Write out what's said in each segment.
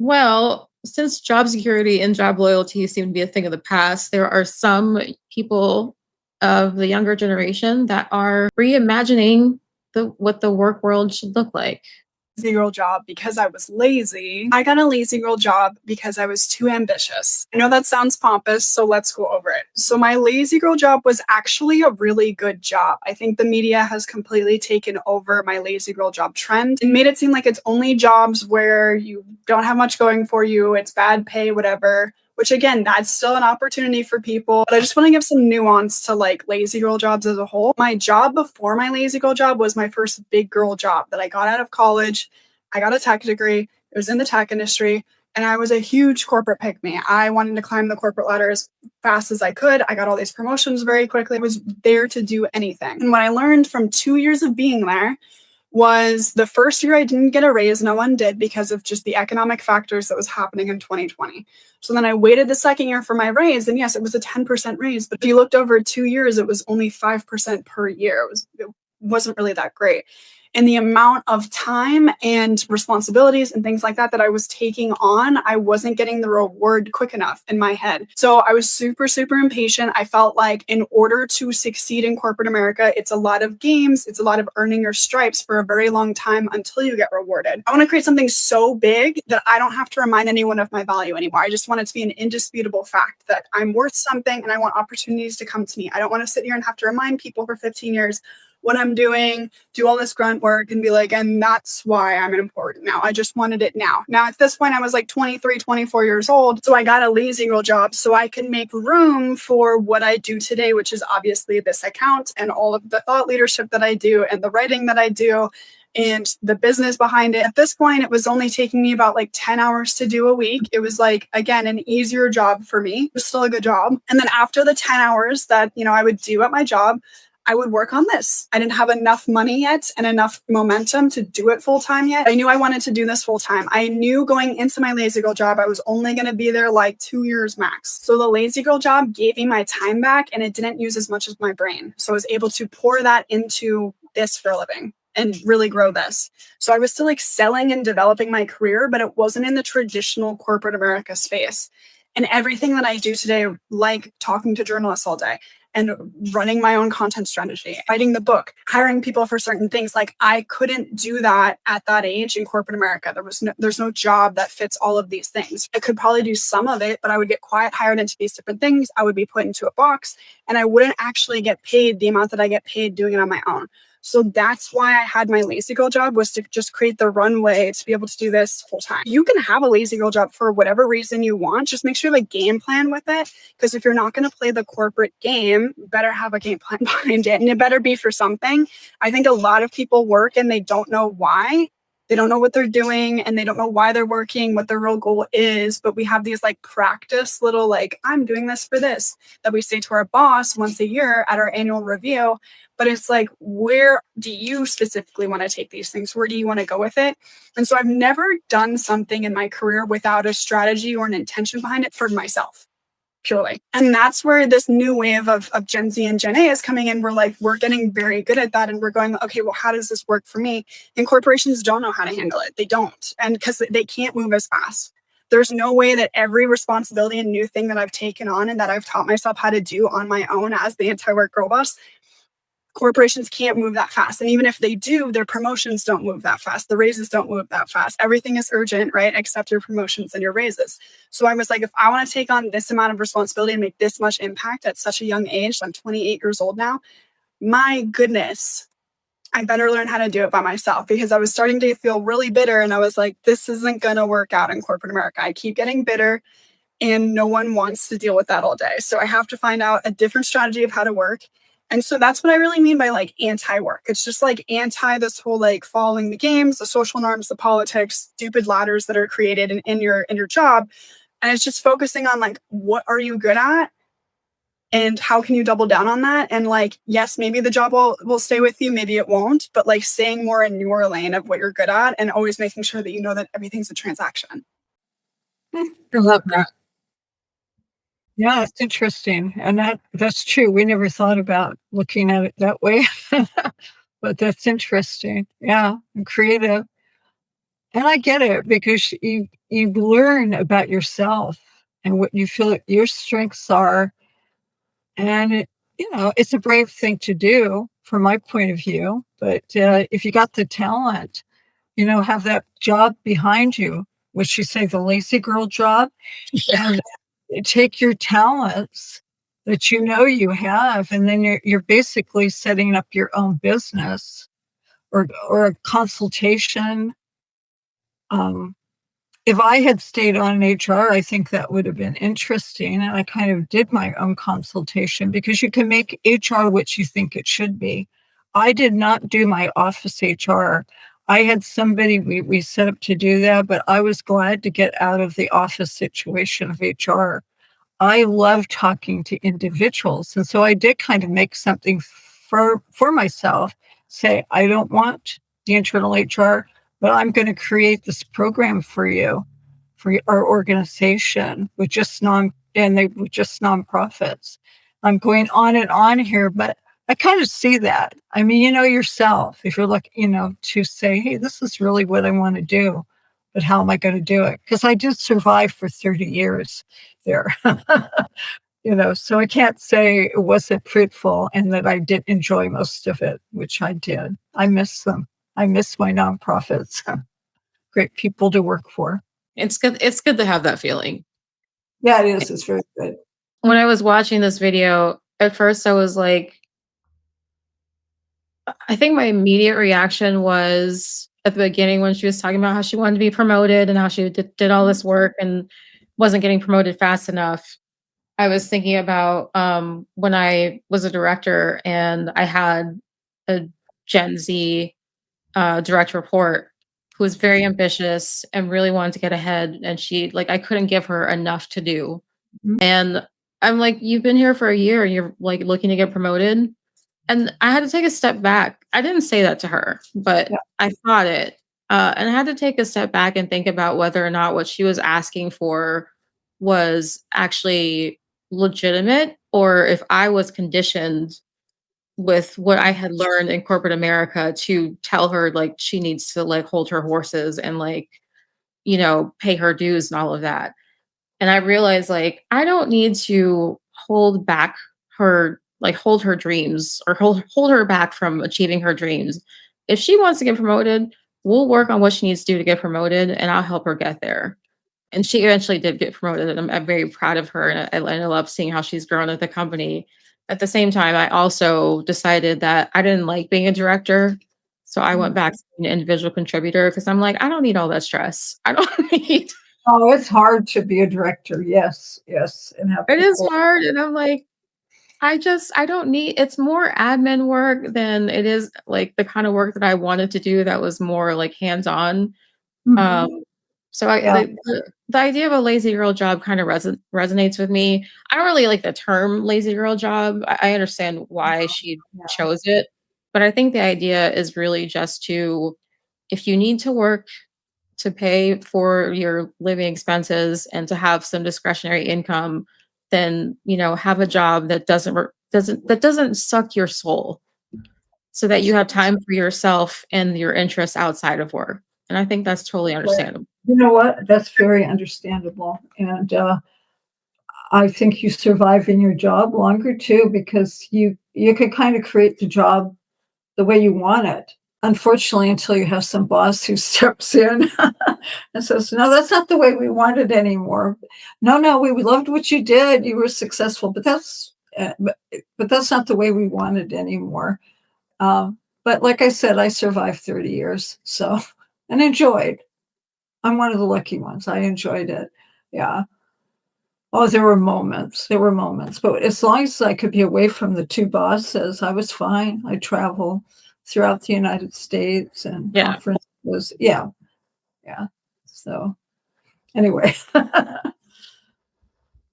Well, since job security and job loyalty seem to be a thing of the past, there are some people of the younger generation that are reimagining what the work world should look like. Lazy girl job because I was lazy. I got a lazy girl job because I was too ambitious. I know that sounds pompous, so let's go over it. So, my lazy girl job was actually a really good job. I think the media has completely taken over my lazy girl job trend and made it seem like it's only jobs where you don't have much going for you, it's bad pay, whatever. Which again, that's still an opportunity for people. But I just want to give some nuance to like lazy girl jobs as a whole. My job before my lazy girl job was my first big girl job that I got out of college. I got a tech degree. It was in the tech industry. And I was a huge corporate pick me. I wanted to climb the corporate ladder as fast as I could. I got all these promotions very quickly. I was there to do anything. And what I learned from 2 years of being there was the first year I didn't get a raise. No one did because of just the economic factors that was happening in 2020. So then I waited the second year for my raise. And yes, it was a 10% raise. But if you looked over 2 years, it was only 5% per year. It wasn't really that great. And the amount of time and responsibilities and things like that that I was taking on, I wasn't getting the reward quick enough in my head. So I was super, super impatient. I felt like in order to succeed in corporate America, it's a lot of games, it's a lot of earning your stripes for a very long time until you get rewarded. I want to create something so big that I don't have to remind anyone of my value anymore. I just want it to be an indisputable fact that I'm worth something and I want opportunities to come to me. I don't want to sit here and have to remind people for 15 years what I'm doing, do all this grunt work and be like, and that's why I'm important now. I just wanted it now. Now, at this point, I was like 23, 24 years old. So I got a lazy girl job so I can make room for what I do today, which is obviously this account and all of the thought leadership that I do and the writing that I do and the business behind it. At this point, it was only taking me about like 10 hours to do a week. It was like, again, an easier job for me. It was still a good job. And then after the 10 hours that, I would do at my job, I would work on this. I didn't have enough money yet and enough momentum to do it full time yet. I knew I wanted to do this full time. I knew going into my lazy girl job, I was only going to be there like 2 years max. So the lazy girl job gave me my time back and it didn't use as much as my brain. So I was able to pour that into this for a living and really grow this. So I was still excelling and developing my career, but it wasn't in the traditional corporate America space. And everything that I do today, like talking to journalists all day, and running my own content strategy, writing the book, hiring people for certain things. Like I couldn't do that at that age in corporate America. There's no job that fits all of these things. I could probably do some of it, but I would get quiet hired into these different things. I would be put into a box and I wouldn't actually get paid the amount that I get paid doing it on my own. So that's why I had my lazy girl job, was to just create the runway to be able to do this full time. You can have a lazy girl job for whatever reason you want. Just make sure you have a game plan with it. Because if you're not going to play the corporate game, you better have a game plan behind it. And it better be for something. I think a lot of people work and they don't know why. They don't know what they're doing and they don't know why they're working, what their real goal is. But we have these like practice little like, I'm doing this for this, that we say to our boss once a year at our annual review. But it's like, where do you specifically want to take these things? Where do you want to go with it? And so I've never done something in my career without a strategy or an intention behind it for myself, purely. And that's where this new wave of Gen Z and Gen A is coming in. We're getting very good at that. And we're going, okay, well, how does this work for me? And corporations don't know how to handle it. They don't. And because they can't move as fast. There's no way that every responsibility and new thing that I've taken on and that I've taught myself how to do on my own as the anti-work girl boss, corporations can't move that fast. And even if they do, their promotions don't move that fast. The raises don't move that fast. Everything is urgent, right? Except your promotions and your raises. So I was like, if I want to take on this amount of responsibility and make this much impact at such a young age, I'm 28 years old now, my goodness, I better learn how to do it by myself, because I was starting to feel really bitter. And I was like, this isn't going to work out in corporate America. I keep getting bitter and no one wants to deal with that all day. So I have to find out a different strategy of how to work. And so that's what I really mean by like anti-work. It's just like anti this whole like following the games, the social norms, the politics, stupid ladders that are created in your job. And it's just focusing on like, what are you good at? And how can you double down on that? And like, yes, maybe the job will stay with you, maybe it won't, but like staying more in your lane of what you're good at and always making sure that you know that everything's a transaction. I love that. Yeah, it's interesting. And that's true. We never thought about looking at it that way. But that's interesting. Yeah, and creative. And I get it because you learn about yourself and what you feel your strengths are, and it's a brave thing to do from my point of view. But if you got the talent, have that job behind you, which you say the lazy girl job, and take your talents that you have, and then you're basically setting up your own business or a consultation. Um, if I had stayed on HR, I think that would have been interesting. And I kind of did my own consultation because you can make HR what you think it should be. I did not do my office HR. I had somebody we set up to do that, but I was glad to get out of the office situation of HR. I love talking to individuals. And so I did kind of make something for myself, say, I don't want the internal HR, but I'm going to create this program for our organization with just nonprofits. I'm going on and on here, but I kind of see that. I mean, yourself, if you're to say, hey, this is really what I want to do, but how am I going to do it? Because I did survive for 30 years there. So I can't say it wasn't fruitful and that I did enjoy most of it, which I did. I miss them. I miss my nonprofits. Great people to work for. It's good to have that feeling. Yeah, it is. It's very good. When I was watching this video, at first I was like, I think my immediate reaction was at the beginning when she was talking about how she wanted to be promoted and how she did all this work and wasn't getting promoted fast enough. I was thinking about when I was a director and I had a Gen Z direct report who was very ambitious and really wanted to get ahead. And I couldn't give her enough to do. Mhm. And I'm like, you've been here for a year and you're like looking to get promoted. And I had to take a step back. I didn't say that to her, but Yeah. I thought it. And I had to take a step back and think about whether or not what she was asking for was actually legitimate or if I was conditioned with what I had learned in corporate America to tell her like she needs to like hold her horses and like, pay her dues and all of that. And I realized like I don't need to hold back hold her dreams or hold her back from achieving her dreams. If she wants to get promoted, we'll work on what she needs to do to get promoted and I'll help her get there. And she eventually did get promoted and I'm very proud of her and I love seeing how she's grown at the company. At the same time, I also decided that I didn't like being a director. So I went back to being an individual contributor because I'm like, I don't need all that stress. I don't need Oh, it's hard to be a director. Yes, yes, and have it is people. hard. And I'm like, I don't need it's more admin work than it is like the kind of work that I wanted to do that was more like hands-on. Um, Mhm. so I Yeah, the idea of a lazy girl job kind of resonates with me. I don't really like the term lazy girl job. I understand why she yeah. chose it, but I think the idea is really just to if you need to work to pay for your living expenses and to have some discretionary income, then have a job that doesn't suck your soul, so that you have time for yourself and your interests outside of work. And I think that's totally Right. understandable. You know what? That's very understandable, and I think you survive in your job longer too because you can kind of create the job the way you want it. Unfortunately, until you have some boss who steps in and says, "No, that's not the way we want it anymore. No, no, we loved what you did. You were successful, but but that's not the way we want it anymore." But like I said, I survived 30 years, so and enjoyed. I'm one of the lucky ones. I enjoyed it. Yeah. Oh, there were moments. There were moments, but as long as I could be away from the 2 bosses, I was fine. I travel throughout the United States and Yeah. conferences. Yeah, yeah. So, anyway.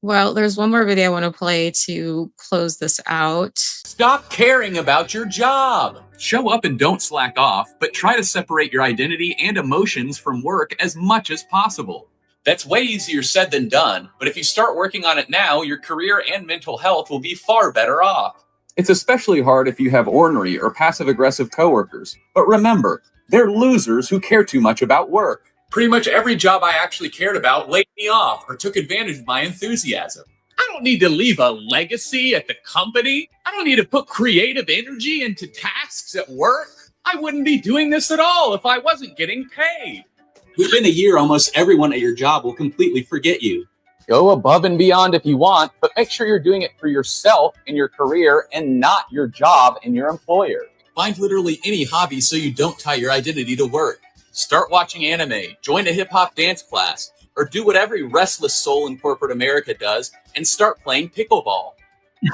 Well, there's one more video I want to play to close this out. Stop caring about your job. Show up and don't slack off, but try to separate your identity and emotions from work as much as possible. That's way easier said than done, but if you start working on it now, your career and mental health will be far better off. It's especially hard if you have ornery or passive-aggressive coworkers. But remember, they're losers who care too much about work. Pretty much every job I actually cared about laid me off or took advantage of my enthusiasm. I don't need to leave a legacy at the company. I don't need to put creative energy into tasks at work. I wouldn't be doing this at all if I wasn't getting paid. Within a year, almost everyone at your job will completely forget you. Go above and beyond if you want, but make sure you're doing it for yourself and your career and not your job and your employer. Find literally any hobby so you don't tie your identity to work. Start watching anime, join a hip-hop dance class, or do what every restless soul in corporate America does and start playing pickleball.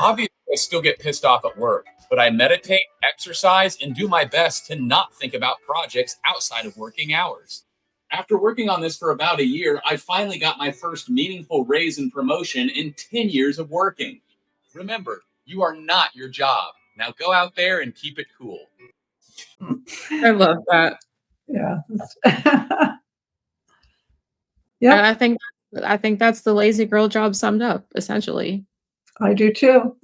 Obviously, I still get pissed off at work, but I meditate, exercise, and do my best to not think about projects outside of working hours. After working on this for about a year, I finally got my first meaningful raise and promotion in 10 years of working. Remember, you are not your job. Now go out there and keep it cool. I love that. Yeah. And I think that's the lazy girl job summed up, essentially. I do too.